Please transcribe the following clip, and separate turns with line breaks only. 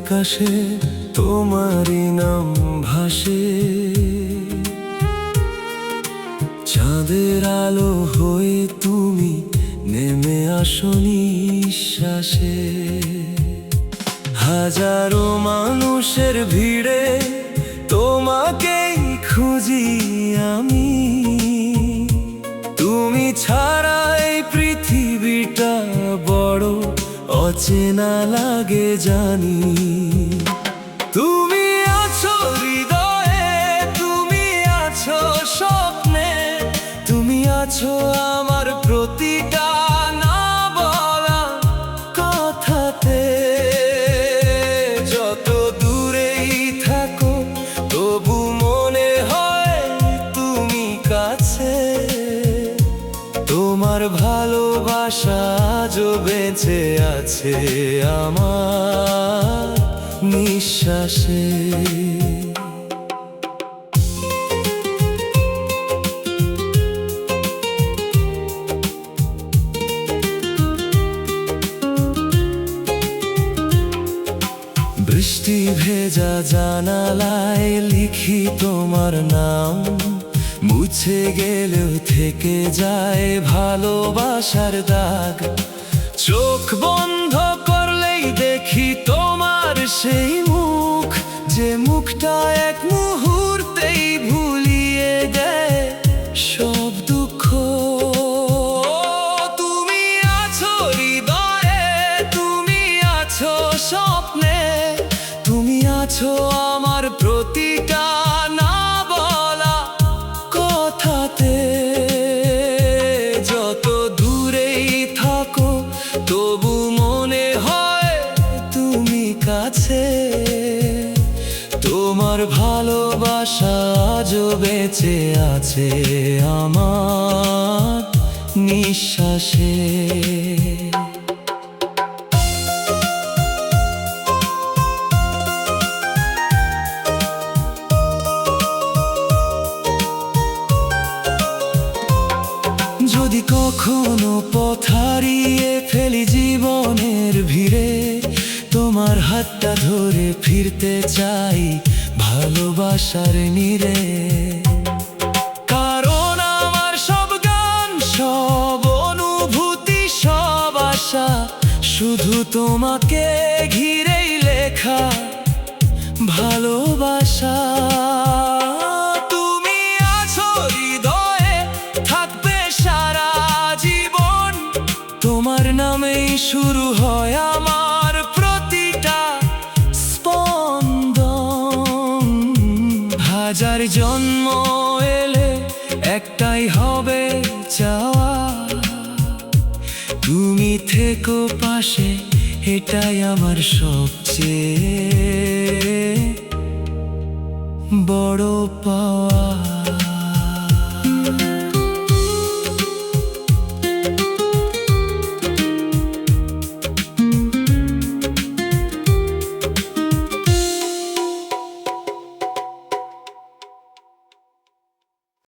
আকাশে তোমারই নাম ভাসে, চাঁদের আলো হয়ে তুমি নেমে আসো নিঃশ্বাসে। হাজারো মানুষের ভিড়ে তোমাকেই খুঁজি আমি, তুমি ছাড়া এই পৃথিবীটা বড় অচেনা লাগে জানি। তুমি আছো হৃদয়ে, তুমি আছো স্বপ্নে, তুমি আছো আমার প্রতিটা না বলা কথাতে। যত দূরেই থাকো তবু মনে হয় তুমি কাছে, তোমার ভালোবাসা আজও বেঁচে আছে আমার নিঃশ্বাসে। বৃষ্টি ভেজা জানালায় লিখি তোমার নাম, মুছে গেলেও থেকে যায় ভালোবাসার দাগ। চোখ বন্ধ করলেই দেখি তোমার সেই মুখ, যে মুখটা এক মুহূর্তেই ভুলিয়ে দেয় সব দুঃখ। তুমি আছো হৃদয়ে, তুমি আছো স্বপ্নে, তুমি আছো আমার প্রতিটা না বলা কথাতে। যত দূরেই থাকো তবু মনে হয় তুমি কাছে, তোমার ভালোবাসা আজও বেঁচে আছে আমার নিঃশ্বাসে। যদি কখনো পথ হারিয়ে ফেলি জীবনের ভিড়ে, তোমার হাতটা ধরে ফিরতে চাই ভালোবাসার নীড়ে। কারণ আমার সব গান, সব অনুভূতি, সব আশা শুধু তোমাকে ঘিরেই লেখা ভালোবাসা। তুমি আছো হৃদয়ে, থাকবে সারা জীবন, তোমার নামেই শুরু হয় আমার প্রতিটা স্পন্দন। হাজার জন্ম এলে একটাই হবে চাওয়া, তুমি থেকো পাশে, এটাই আমার সবচেয়ে বড় পাওয়া।